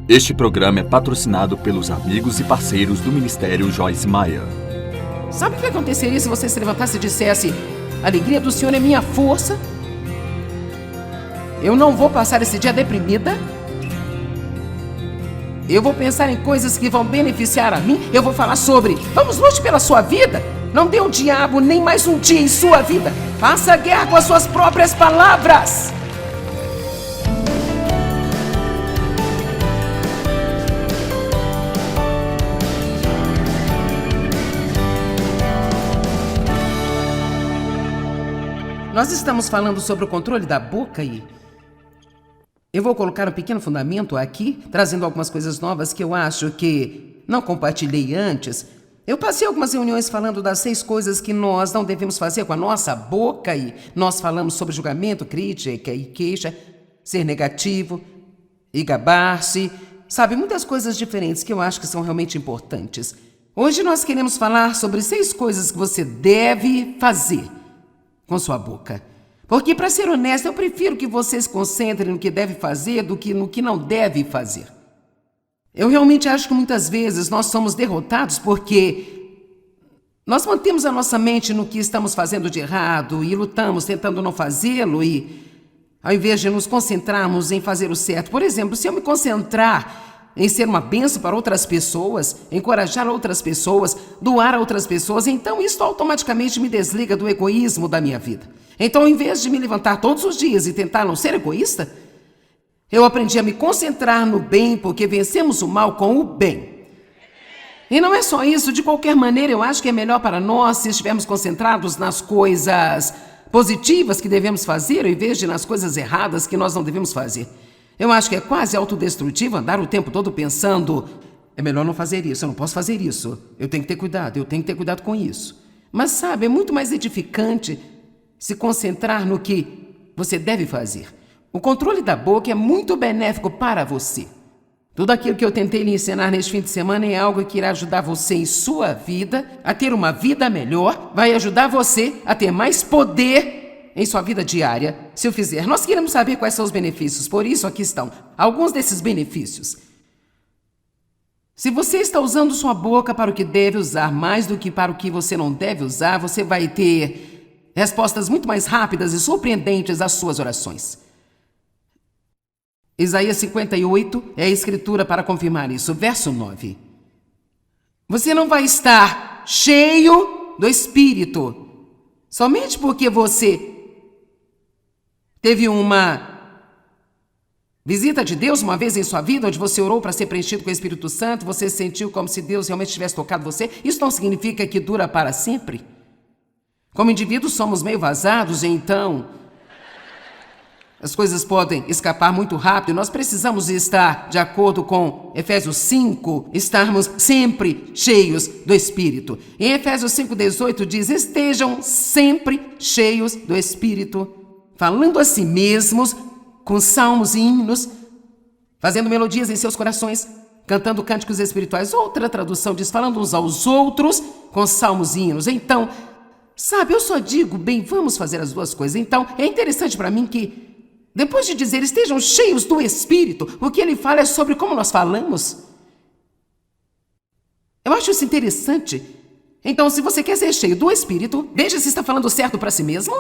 Este programa é patrocinado pelos amigos e parceiros do Ministério Joyce Meyer. Sabe o que aconteceria se você se levantasse e dissesse: a alegria do Senhor é minha força? Eu não vou passar esse dia deprimida. Eu vou pensar em coisas que vão beneficiar a mim. Eu vou falar sobre: vamos lute pela sua vida. Não dê ao diabo nem mais um dia em sua vida. Faça guerra com as suas próprias palavras. Nós estamos falando sobre o controle da boca e eu vou colocar um pequeno fundamento aqui, trazendo algumas coisas novas que eu acho que não compartilhei antes. Eu passei algumas reuniões falando das 6 coisas que nós não devemos fazer com a nossa boca e nós falamos sobre julgamento, crítica e queixa, ser negativo e gabar-se, sabe, muitas coisas diferentes que eu acho que são realmente importantes. Hoje nós queremos falar sobre 6 coisas que você deve fazer com sua boca. Porque, para ser honesto, eu prefiro que você se concentre no que deve fazer do que no que não deve fazer. Eu realmente acho que muitas vezes nós somos derrotados porque nós mantemos a nossa mente no que estamos fazendo de errado e lutamos tentando não fazê-lo e, ao invés de nos concentrarmos em fazer o certo. Por exemplo, se eu me concentrar em ser uma bênção para outras pessoas, encorajar outras pessoas, doar a outras pessoas, então isso automaticamente me desliga do egoísmo da minha vida. Então, em vez de me levantar todos os dias e tentar não ser egoísta, eu aprendi a me concentrar no bem, porque vencemos o mal com o bem. E não é só isso, de qualquer maneira, eu acho que é melhor para nós se estivermos concentrados nas coisas positivas que devemos fazer, ao invés de nas coisas erradas que nós não devemos fazer. Eu acho que é quase autodestrutivo andar o tempo todo pensando: é melhor não fazer isso, eu não posso fazer isso, eu tenho que ter cuidado com isso. Mas sabe, é muito mais edificante se concentrar no que você deve fazer. O controle da boca é muito benéfico para você. Tudo aquilo que eu tentei lhe ensinar neste fim de semana é algo que irá ajudar você em sua vida a ter uma vida melhor, vai ajudar você a ter mais poder em sua vida diária, se eu fizer. Nós queremos saber quais são os benefícios, por isso aqui estão alguns desses benefícios. Se você está usando sua boca para o que deve usar mais do que para o que você não deve usar, você vai ter respostas muito mais rápidas e surpreendentes às suas orações. Isaías 58 é a escritura para confirmar isso. Verso 9. Você não vai estar cheio do Espírito somente porque você teve uma visita de Deus uma vez em sua vida, onde você orou para ser preenchido com o Espírito Santo, você sentiu como se Deus realmente tivesse tocado você. Isso não significa que dura para sempre. Como indivíduos somos meio vazados, então as coisas podem escapar muito rápido. Nós precisamos estar, de acordo com Efésios 5, estarmos sempre cheios do Espírito. Em Efésios 5,18 diz: estejam sempre cheios do Espírito, falando a si mesmos com salmos e hinos, fazendo melodias em seus corações, cantando cânticos espirituais. Outra tradução diz: falando uns aos outros com salmos e hinos. Então, sabe, eu só digo: bem, vamos fazer as duas coisas. Então, é interessante para mim que, depois de dizer estejam cheios do Espírito, o que ele fala é sobre como nós falamos. Eu acho isso interessante. Então, se você quer ser cheio do Espírito, veja se está falando certo para si mesmo,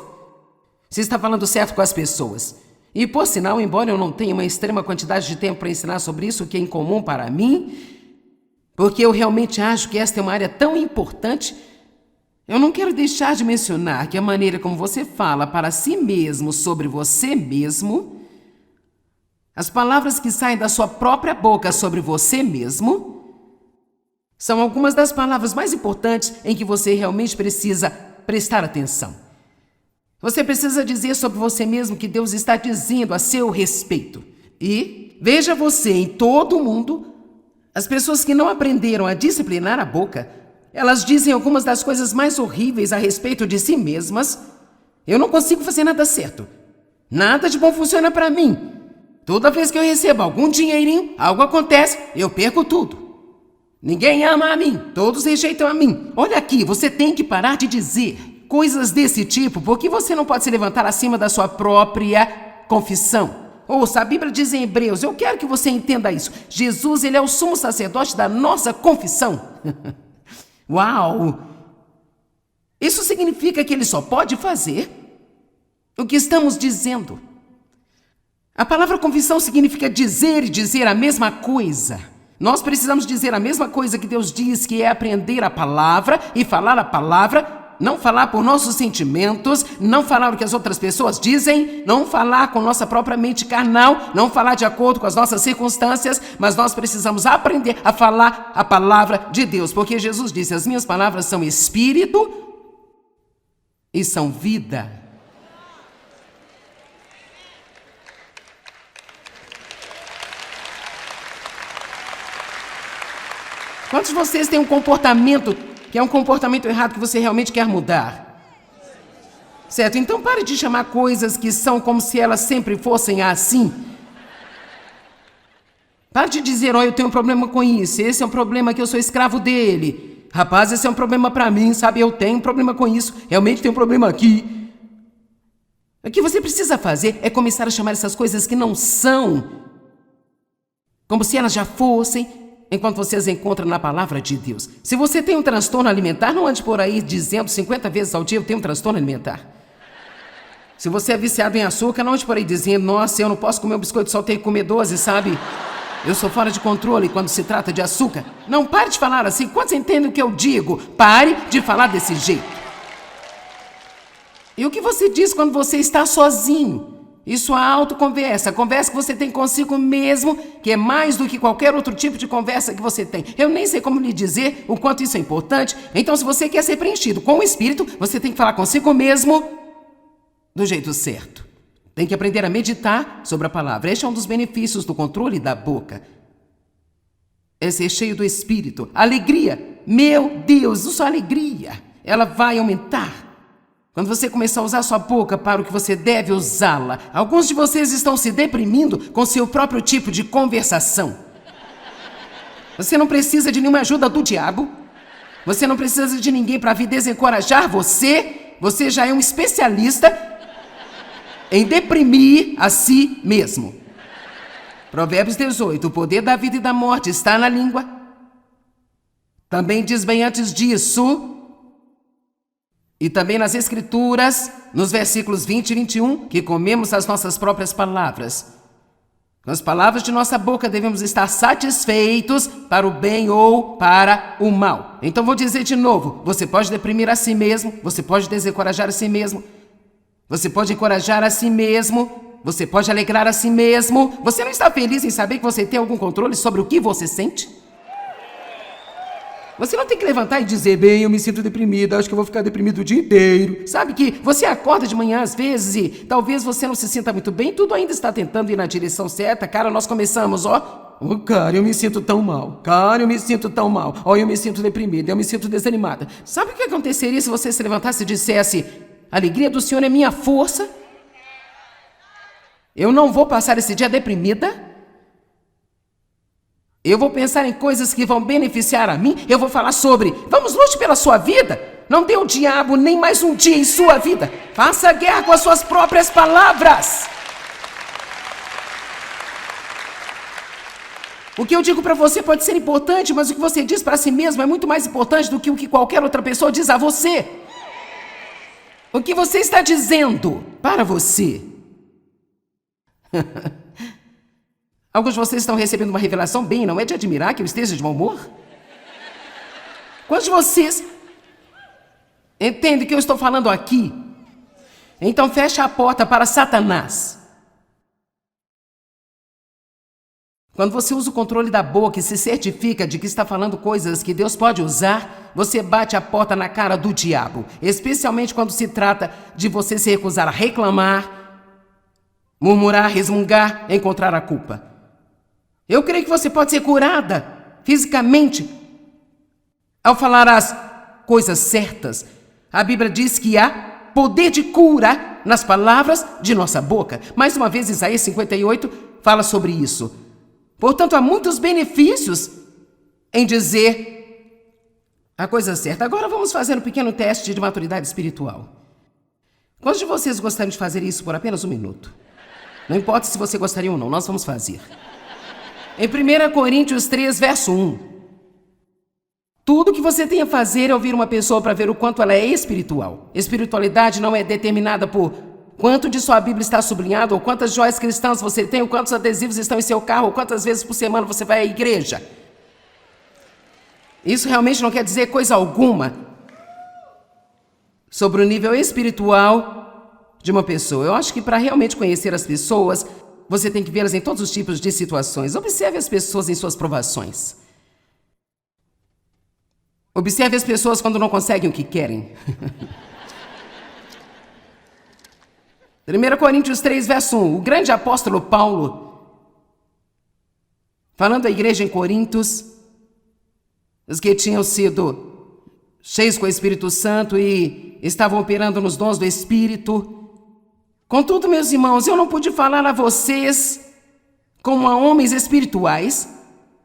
se está falando certo com as pessoas. E, por sinal, embora eu não tenha uma extrema quantidade de tempo para ensinar sobre isso, o que é incomum para mim, porque eu realmente acho que esta é uma área tão importante, eu não quero deixar de mencionar que a maneira como você fala para si mesmo sobre você mesmo, as palavras que saem da sua própria boca sobre você mesmo, são algumas das palavras mais importantes em que você realmente precisa prestar atenção. Você precisa dizer sobre você mesmo que Deus está dizendo a seu respeito. E veja você em todo o mundo, as pessoas que não aprenderam a disciplinar a boca, elas dizem algumas das coisas mais horríveis a respeito de si mesmas. Eu não consigo fazer nada certo. Nada de bom funciona para mim. Toda vez que eu recebo algum dinheirinho, algo acontece, eu perco tudo. Ninguém ama a mim, todos rejeitam a mim. Olha aqui, você tem que parar de dizer coisas desse tipo, porque você não pode se levantar acima da sua própria confissão. Ouça, a Bíblia diz em Hebreus, eu quero que você entenda isso. Jesus, ele é o sumo sacerdote da nossa confissão. Uau! Isso significa que ele só pode fazer o que estamos dizendo. A palavra confissão significa dizer e dizer a mesma coisa. Nós precisamos dizer a mesma coisa que Deus diz, que é aprender a palavra e falar a palavra. Não falar por nossos sentimentos, não falar o que as outras pessoas dizem, não falar com nossa própria mente carnal, não falar de acordo com as nossas circunstâncias, mas nós precisamos aprender a falar a palavra de Deus, porque Jesus disse, as minhas palavras são espírito e são vida. Quantos de vocês têm um comportamento que é um comportamento errado que você realmente quer mudar? Certo? Então pare de chamar coisas que são como se elas sempre fossem assim. Pare de dizer, eu tenho um problema com isso, esse é um problema que eu sou escravo dele. Rapaz, esse é um problema para mim, sabe? Eu tenho um problema com isso, realmente tenho um problema aqui. O que você precisa fazer é começar a chamar essas coisas que não são, como se elas já fossem, enquanto você as encontra na palavra de Deus. Se você tem um transtorno alimentar, não ande por aí dizendo 50 vezes ao dia, eu tenho um transtorno alimentar. Se você é viciado em açúcar, não ande por aí dizendo, nossa, eu não posso comer um biscoito, só tenho que comer 12, sabe? Eu sou fora de controle quando se trata de açúcar. Não, pare de falar assim. Quantos entendem o que eu digo? Pare de falar desse jeito. E o que você diz quando você está sozinho? Isso é autoconversa, a conversa que você tem consigo mesmo, que é mais do que qualquer outro tipo de conversa que você tem. Eu nem sei como lhe dizer o quanto isso é importante. Então, se você quer ser preenchido com o Espírito, você tem que falar consigo mesmo do jeito certo. Tem que aprender a meditar sobre a palavra. Este é um dos benefícios do controle da boca. É ser cheio do Espírito. Alegria. Meu Deus, isso é alegria. Ela vai aumentar. Quando você começar a usar sua boca para o que você deve usá-la, alguns de vocês estão se deprimindo com seu próprio tipo de conversação. Você não precisa de nenhuma ajuda do diabo. Você não precisa de ninguém para vir desencorajar você. Você já é um especialista em deprimir a si mesmo. Provérbios 18, o poder da vida e da morte está na língua. Também diz bem antes disso, e também nas Escrituras, nos versículos 20 e 21, que comemos as nossas próprias palavras. Com as palavras de nossa boca devemos estar satisfeitos para o bem ou para o mal. Então vou dizer de novo, você pode deprimir a si mesmo, você pode desencorajar a si mesmo, você pode encorajar a si mesmo, você pode alegrar a si mesmo. Você não está feliz em saber que você tem algum controle sobre o que você sente? Você não tem que levantar e dizer, bem, eu me sinto deprimida, acho que eu vou ficar deprimido o dia inteiro. Sabe que você acorda de manhã às vezes e talvez você não se sinta muito bem, tudo ainda está tentando ir na direção certa. Cara, nós começamos, cara, eu me sinto tão mal. Cara, eu me sinto tão mal. Eu me sinto deprimida, eu me sinto desanimada. Sabe o que aconteceria se você se levantasse e dissesse, a alegria do Senhor é minha força? Eu não vou passar esse dia deprimida. Eu vou pensar em coisas que vão beneficiar a mim. Eu vou falar sobre, vamos lute pela sua vida. Não dê ao diabo nem mais um dia em sua vida. Faça guerra com as suas próprias palavras. O que eu digo para você pode ser importante, mas o que você diz para si mesmo é muito mais importante do que o que qualquer outra pessoa diz a você. O que você está dizendo para você? Alguns de vocês estão recebendo uma revelação bem, não é de admirar que eu esteja de mau humor? Quantos de vocês entendem o que eu estou falando aqui? Então fecha a porta para Satanás. Quando você usa o controle da boca e se certifica de que está falando coisas que Deus pode usar, você bate a porta na cara do diabo, especialmente quando se trata de você se recusar a reclamar, murmurar, resmungar, encontrar a culpa. Eu creio que você pode ser curada fisicamente ao falar as coisas certas. A Bíblia diz que há poder de cura nas palavras de nossa boca. Mais uma vez, Isaías 58 fala sobre isso. Portanto, há muitos benefícios em dizer a coisa certa. Agora vamos fazer um pequeno teste de maturidade espiritual. Quantos de vocês gostariam de fazer isso por apenas um minuto? Não importa se você gostaria ou não, nós vamos fazer. Em 1 Coríntios 3, verso 1. Tudo que você tem a fazer é ouvir uma pessoa para ver o quanto ela é espiritual. Espiritualidade não é determinada por quanto de sua Bíblia está sublinhado, ou quantas joias cristãs você tem, ou quantos adesivos estão em seu carro, ou quantas vezes por semana você vai à igreja. Isso realmente não quer dizer coisa alguma sobre o nível espiritual de uma pessoa. Eu acho que para realmente conhecer as pessoas, você tem que vê-las em todos os tipos de situações. Observe as pessoas em suas provações. Observe as pessoas quando não conseguem o que querem. 1 Coríntios 3, verso 1. O grande apóstolo Paulo, falando à igreja em Corintos, os que tinham sido cheios com o Espírito Santo e estavam operando nos dons do Espírito. Contudo, meus irmãos, eu não pude falar a vocês como a homens espirituais,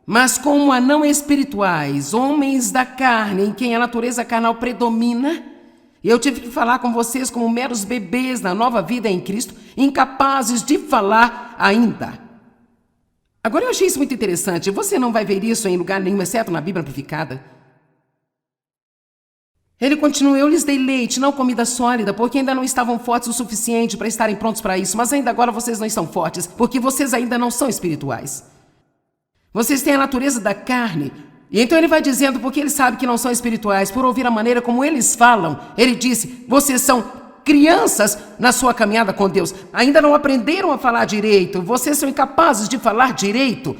mas como a não espirituais, homens da carne, em quem a natureza carnal predomina. E eu tive que falar com vocês como meros bebês na nova vida em Cristo, incapazes de falar ainda. Agora eu achei isso muito interessante. Você não vai ver isso em lugar nenhum, exceto na Bíblia Amplificada. Ele continua: eu lhes dei leite, não comida sólida, porque ainda não estavam fortes o suficiente para estarem prontos para isso. Mas ainda agora vocês não estão fortes, porque vocês ainda não são espirituais. Vocês têm a natureza da carne. E então ele vai dizendo, porque ele sabe que não são espirituais, por ouvir a maneira como eles falam. Ele disse: vocês são crianças na sua caminhada com Deus. Ainda não aprenderam a falar direito. Vocês são incapazes de falar direito.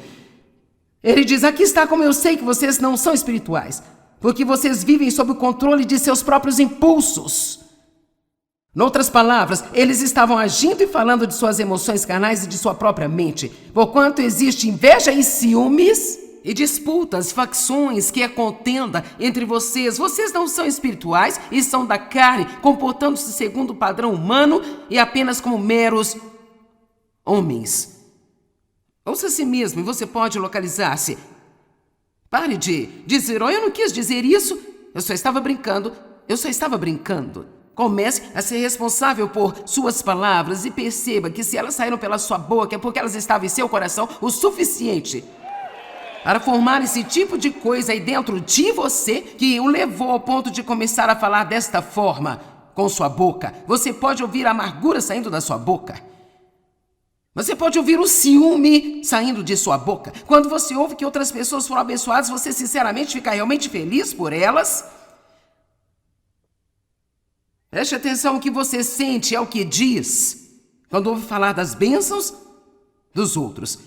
Ele diz: aqui está como eu sei que vocês não são espirituais. Porque vocês vivem sob o controle de seus próprios impulsos. Noutras palavras, eles estavam agindo e falando de suas emoções carnais e de sua própria mente. Porquanto existe inveja e ciúmes e disputas, facções, que é contenda entre vocês. Vocês não são espirituais e são da carne, comportando-se segundo o padrão humano e apenas como meros homens. Ouça a si mesmo e você pode localizar-se. Pare de dizer: oh, eu não quis dizer isso, eu só estava brincando. Comece a ser responsável por suas palavras e perceba que se elas saíram pela sua boca é porque elas estavam em seu coração o suficiente para formar esse tipo de coisa aí dentro de você que o levou ao ponto de começar a falar desta forma com sua boca. Você pode ouvir a amargura saindo da sua boca. Você pode ouvir o ciúme saindo de sua boca. Quando você ouve que outras pessoas foram abençoadas, você sinceramente fica realmente feliz por elas? Preste atenção, o que você sente é o que diz quando ouve falar das bênçãos dos outros.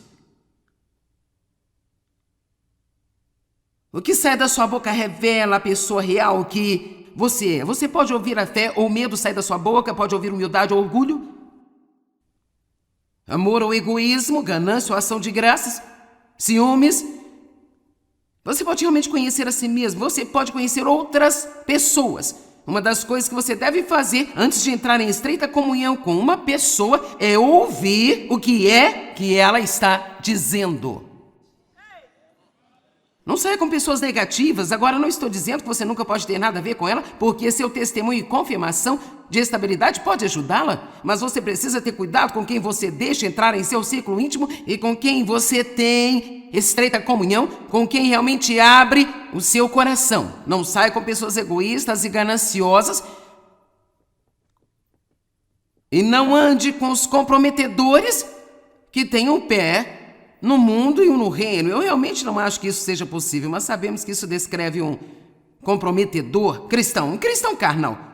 O que sai da sua boca revela a pessoa real que você é. Você pode ouvir a fé ou medo sair da sua boca, pode ouvir humildade ou orgulho, amor ou egoísmo, ganância ou ação de graças, ciúmes. Você pode realmente conhecer a si mesmo, você pode conhecer outras pessoas. Uma das coisas que você deve fazer antes de entrar em estreita comunhão com uma pessoa é ouvir o que é que ela está dizendo. Não saia com pessoas negativas. Agora, não estou dizendo que você nunca pode ter nada a ver com ela, porque seu testemunho e confirmação de estabilidade pode ajudá-la, mas você precisa ter cuidado com quem você deixa entrar em seu círculo íntimo e com quem você tem estreita comunhão, com quem realmente abre o seu coração. Não saia com pessoas egoístas e gananciosas e não ande com os comprometedores que têm um pé no mundo e um no reino. Eu realmente não acho que isso seja possível, mas sabemos que isso descreve um comprometedor cristão, um cristão carnal.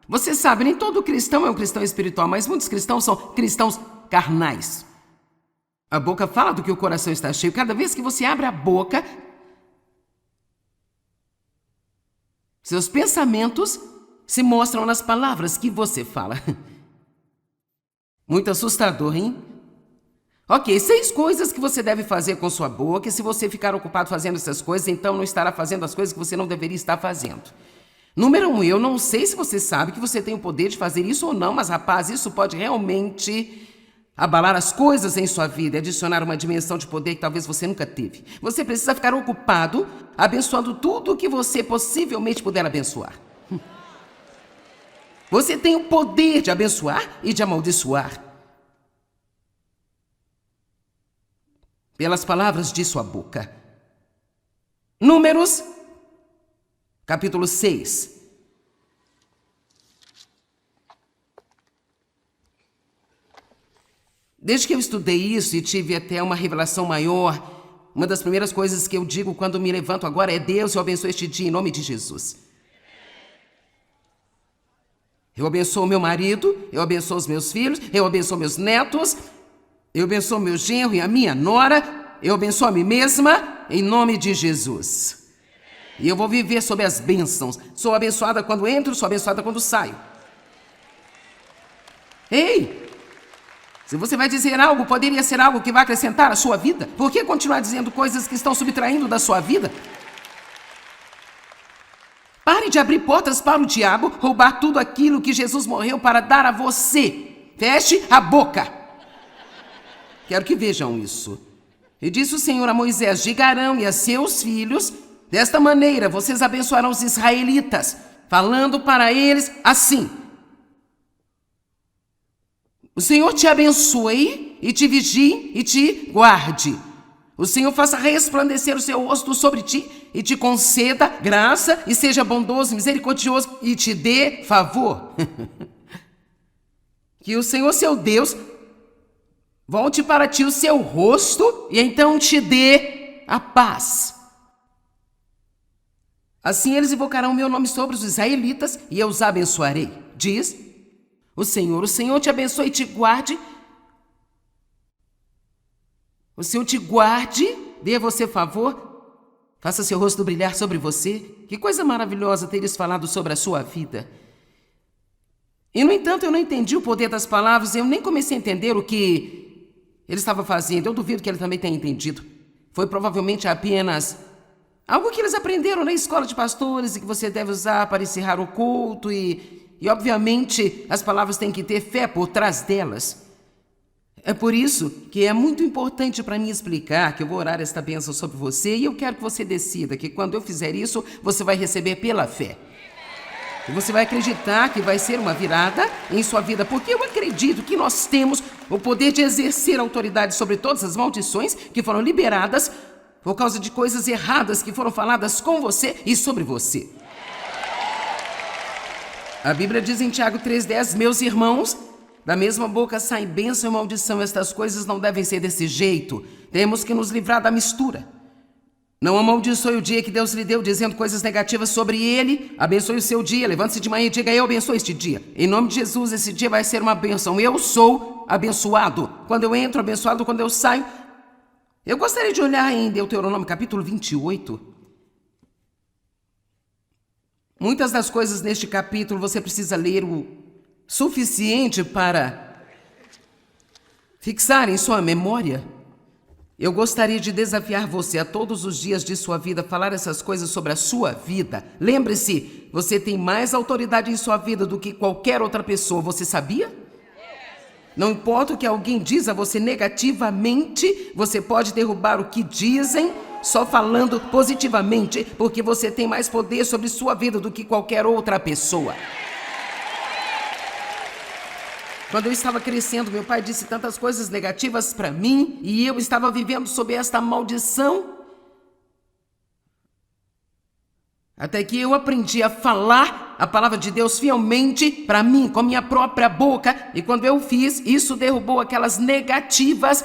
Você sabe, nem todo cristão é um cristão espiritual, mas muitos cristãos são cristãos carnais. A boca fala do que o coração está cheio. Cada vez que você abre a boca, seus pensamentos se mostram nas palavras que você fala. Muito assustador, hein? Ok, 6 coisas que você deve fazer com sua boca, e se você ficar ocupado fazendo essas coisas, então não estará fazendo as coisas que você não deveria estar fazendo. Número 1, eu não sei se você sabe que você tem o poder de fazer isso ou não, mas rapaz, isso pode realmente abalar as coisas em sua vida e adicionar uma dimensão de poder que talvez você nunca teve. Você precisa ficar ocupado abençoando tudo o que você possivelmente puder abençoar. Você tem o poder de abençoar e de amaldiçoar. pelas palavras de sua boca. Números, capítulo 6. Desde que eu estudei isso e tive até uma revelação maior, uma das primeiras coisas que eu digo quando me levanto agora é: Deus, eu abençoo este dia em nome de Jesus. Eu abençoo meu marido, eu abençoo os meus filhos, eu abençoo meus netos, eu abençoo meu genro e a minha nora, eu abençoo a mim mesma em nome de Jesus. E eu vou viver sob as bênçãos. Sou abençoada quando entro, sou abençoada quando saio. Ei! Se você vai dizer algo, poderia ser algo que vai acrescentar à sua vida. Por que continuar dizendo coisas que estão subtraindo da sua vida? Pare de abrir portas para o diabo roubar tudo aquilo que Jesus morreu para dar a você. Feche a boca. Quero que vejam isso. E disse o Senhor a Moisés: diga a Arão e a seus filhos: desta maneira vocês abençoarão os israelitas, falando para eles assim: o Senhor te abençoe e te vigie e te guarde. O Senhor faça resplandecer o seu rosto sobre ti e te conceda graça e seja bondoso e misericordioso e te dê favor. Que o Senhor, seu Deus, volte para ti o seu rosto e então te dê a paz. Assim eles invocarão o meu nome sobre os israelitas e eu os abençoarei. Diz o Senhor te abençoe e te guarde. O Senhor te guarde, dê a você favor, faça seu rosto brilhar sobre você. Que coisa maravilhosa ter isso falado sobre a sua vida. E, no entanto, eu não entendi o poder das palavras, eu nem comecei a entender o que ele estava fazendo. Eu duvido que ele também tenha entendido. Foi provavelmente apenas algo que eles aprenderam na escola de pastores e que você deve usar para encerrar o culto e obviamente, as palavras têm que ter fé por trás delas. É por isso que é muito importante para mim explicar que eu vou orar esta bênção sobre você e eu quero que você decida que quando eu fizer isso, você vai receber pela fé. E você vai acreditar que vai ser uma virada em sua vida, porque eu acredito que nós temos o poder de exercer autoridade sobre todas as maldições que foram liberadas por causa de coisas erradas que foram faladas com você e sobre você. A Bíblia diz em Tiago 3,10: meus irmãos, da mesma boca saem bênção e maldição. Estas coisas não devem ser desse jeito. Temos que nos livrar da mistura. Não amaldiçoe o dia que Deus lhe deu, dizendo coisas negativas sobre ele. Abençoe o seu dia. Levante-se de manhã e diga: eu abençoo este dia. Em nome de Jesus, esse dia vai ser uma bênção. Eu sou abençoado. Quando eu entro, abençoado. Quando eu saio. Eu gostaria de olhar em Deuteronômio capítulo 28. Muitas das coisas neste capítulo você precisa ler o suficiente para fixar em sua memória. Eu gostaria de desafiar você a todos os dias de sua vida falar essas coisas sobre a sua vida. Lembre-se, você tem mais autoridade em sua vida do que qualquer outra pessoa. Você sabia? Não importa o que alguém diz a você negativamente, você pode derrubar o que dizem só falando positivamente, porque você tem mais poder sobre sua vida do que qualquer outra pessoa. Quando eu estava crescendo, meu pai disse tantas coisas negativas para mim e eu estava vivendo sob esta maldição. Até que eu aprendi a falar a palavra de Deus fielmente para mim, com a minha própria boca. E quando eu fiz, isso derrubou aquelas negativas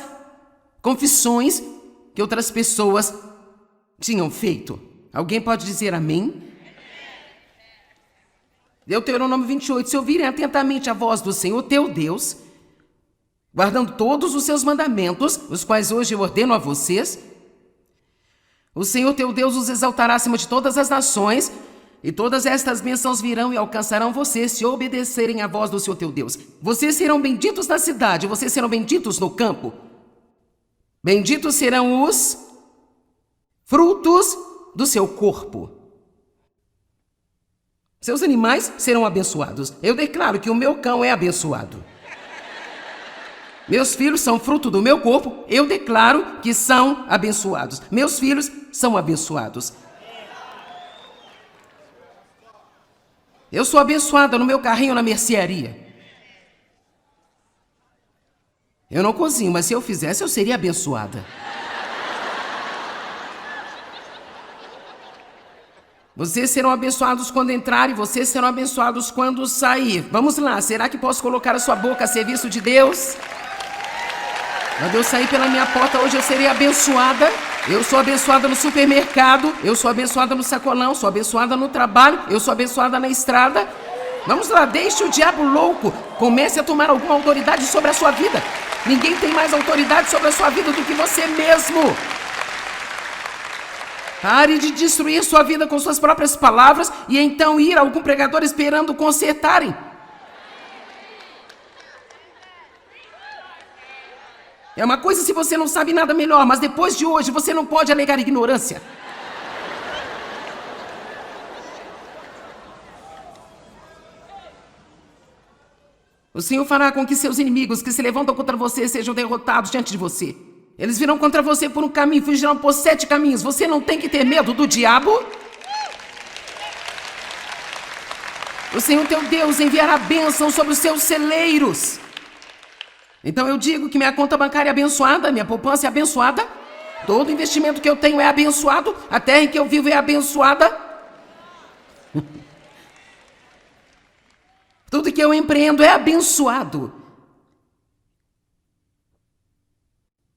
confissões que outras pessoas tinham feito. Alguém pode dizer amém? Deuteronômio 28. Se ouvirem atentamente a voz do Senhor teu Deus, guardando todos os seus mandamentos, os quais hoje eu ordeno a vocês, o Senhor teu Deus os exaltará acima de todas as nações, e todas estas bênçãos virão e alcançarão vocês se obedecerem à voz do Senhor teu Deus. Vocês serão benditos na cidade, vocês serão benditos no campo. Benditos serão os frutos do seu corpo. Seus animais serão abençoados. Eu declaro que o meu cão é abençoado. Meus filhos são fruto do meu corpo. Eu declaro que são abençoados. Meus filhos são abençoados. Eu sou abençoada no meu carrinho na mercearia. Eu não cozinho, mas se eu fizesse, eu seria abençoada. Vocês serão abençoados quando entrar e vocês serão abençoados quando sair. Vamos lá, será que posso colocar a sua boca a serviço de Deus? Quando eu sair pela minha porta hoje eu serei abençoada. Eu sou abençoada no supermercado, eu sou abençoada no sacolão, sou abençoada no trabalho, eu sou abençoada na estrada. Vamos lá, deixe o diabo louco. Comece a tomar alguma autoridade sobre a sua vida. Ninguém tem mais autoridade sobre a sua vida do que você mesmo. Pare de destruir sua vida com suas próprias palavras e então ir a algum pregador esperando consertarem. É uma coisa se você não sabe nada melhor, mas depois de hoje você não pode alegar ignorância. O Senhor fará com que seus inimigos que se levantam contra você sejam derrotados diante de você. Eles virão contra você por um caminho e fugirão por 7 caminhos. Você não tem que ter medo do diabo. O Senhor teu Deus enviará bênção sobre os seus celeiros. Então eu digo que minha conta bancária é abençoada, minha poupança é abençoada, todo investimento que eu tenho é abençoado, a terra em que eu vivo é abençoada. Tudo que eu empreendo é abençoado.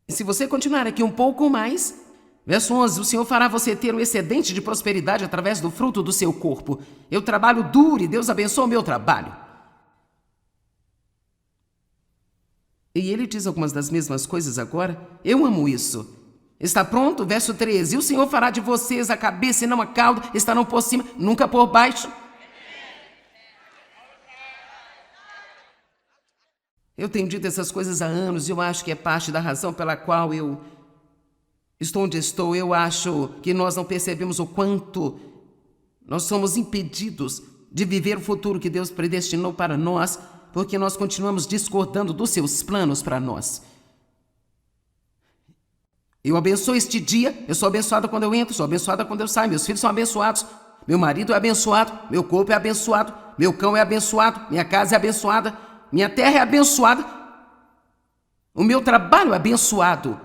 E se você continuar aqui um pouco mais, verso 11, o Senhor fará você ter um excedente de prosperidade através do fruto do seu corpo. Eu trabalho duro e Deus abençoa o meu trabalho. E ele diz algumas das mesmas coisas agora. Eu amo isso. Está pronto? Verso 13. E o Senhor fará de vocês a cabeça e não a cauda, estarão por cima, nunca por baixo. Eu tenho dito essas coisas há anos e eu acho que é parte da razão pela qual eu estou onde estou. Eu acho que nós não percebemos o quanto nós somos impedidos de viver o futuro que Deus predestinou para nós, porque nós continuamos discordando dos seus planos para nós. Eu abençoo este dia, eu sou abençoada quando eu entro, sou abençoada quando eu saio, meus filhos são abençoados, meu marido é abençoado, meu corpo é abençoado, meu cão é abençoado, minha casa é abençoada, minha terra é abençoada, o meu trabalho é abençoado.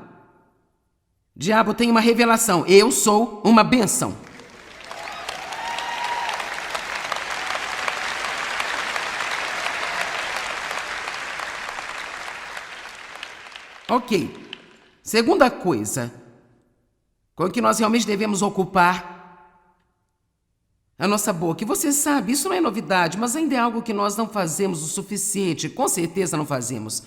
Diabo tem uma revelação, eu sou uma bênção. Ok. Segunda coisa com que nós realmente devemos ocupar a nossa boca. E você sabe, isso não é novidade, mas ainda é algo que nós não fazemos o suficiente. Com certeza não fazemos.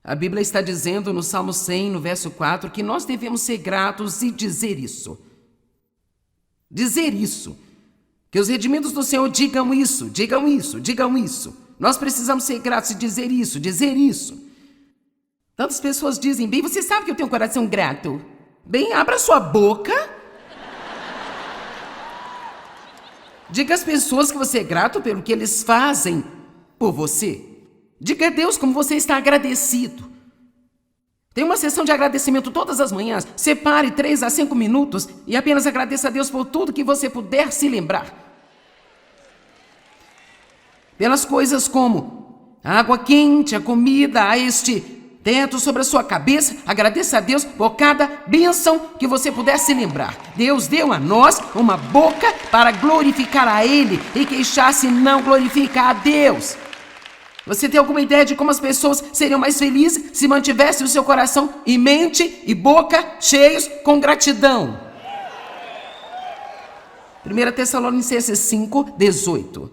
A Bíblia está dizendo no Salmo 100, no verso 4, que nós devemos ser gratos e dizer isso. Dizer isso. Que os redimidos do Senhor digam isso, digam isso, digam isso. Nós precisamos ser gratos e dizer isso, dizer isso. Tantas pessoas dizem, bem, você sabe que eu tenho um coração grato. Bem, abra sua boca. Diga às pessoas que você é grato pelo que eles fazem por você. Diga a Deus como você está agradecido. Tem uma sessão de agradecimento todas as manhãs. Separe 3 a 5 minutos e apenas agradeça a Deus por tudo que você puder se lembrar. Pelas coisas como a água quente, a comida, a este teto sobre a sua cabeça, agradeça a Deus por cada bênção que você puder se lembrar. Deus deu a nós uma boca para glorificar a Ele e queixar-se não glorificar a Deus. Você tem alguma ideia de como as pessoas seriam mais felizes se mantivesse o seu coração e mente e boca cheios com gratidão? 1 Tessalonicenses 5, 18.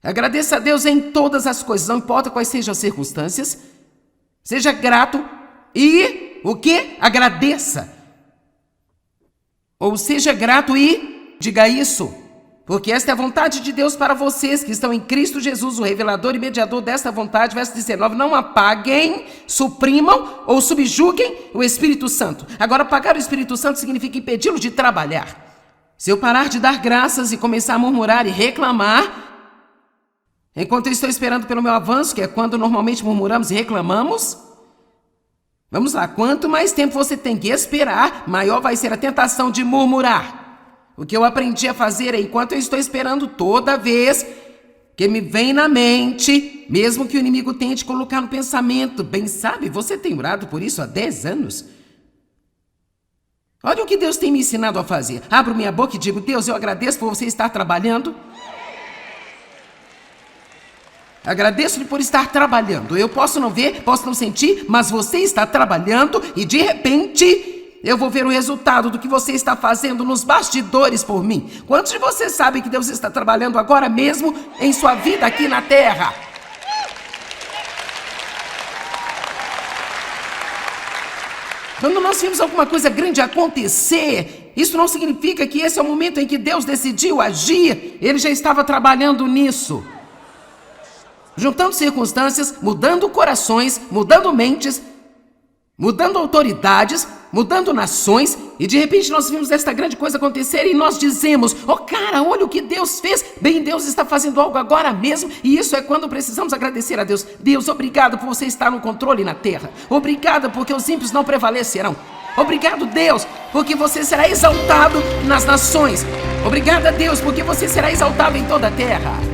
Agradeça a Deus em todas as coisas, não importa quais sejam as circunstâncias. Seja grato e o que? Agradeça. Ou seja grato e diga isso. Porque esta é a vontade de Deus para vocês que estão em Cristo Jesus, o revelador e mediador desta vontade. Verso 19, não apaguem, suprimam ou subjuguem o Espírito Santo. Agora, apagar o Espírito Santo significa impedi-lo de trabalhar. Se eu parar de dar graças e começar a murmurar e reclamar, enquanto eu estou esperando pelo meu avanço, que é quando normalmente murmuramos e reclamamos, vamos lá, quanto mais tempo você tem que esperar, maior vai ser a tentação de murmurar. O que eu aprendi a fazer é, enquanto eu estou esperando, toda vez que me vem na mente, mesmo que o inimigo tente colocar no pensamento, bem sabe, você tem orado por isso há 10 anos. Olha o que Deus tem me ensinado a fazer. Abro minha boca e digo: Deus, eu agradeço por você estar trabalhando. Agradeço-lhe por estar trabalhando. Eu posso não ver, posso não sentir, mas você está trabalhando e de repente eu vou ver o resultado do que você está fazendo nos bastidores por mim. Quantos de vocês sabem que Deus está trabalhando agora mesmo em sua vida aqui na terra? Quando nós vimos alguma coisa grande acontecer, isso não significa que esse é o momento em que Deus decidiu agir. Ele já estava trabalhando nisso. Juntando circunstâncias, mudando corações, mudando mentes, mudando autoridades, mudando nações, e de repente nós vimos esta grande coisa acontecer e nós dizemos: oh cara, olha o que Deus fez. Bem, Deus está fazendo algo agora mesmo, e isso é quando precisamos agradecer a Deus. Deus, obrigado por você estar no controle na terra. Obrigado porque os ímpios não prevalecerão. Obrigado, Deus, porque você será exaltado nas nações. Obrigado a Deus porque você será exaltado em toda a terra.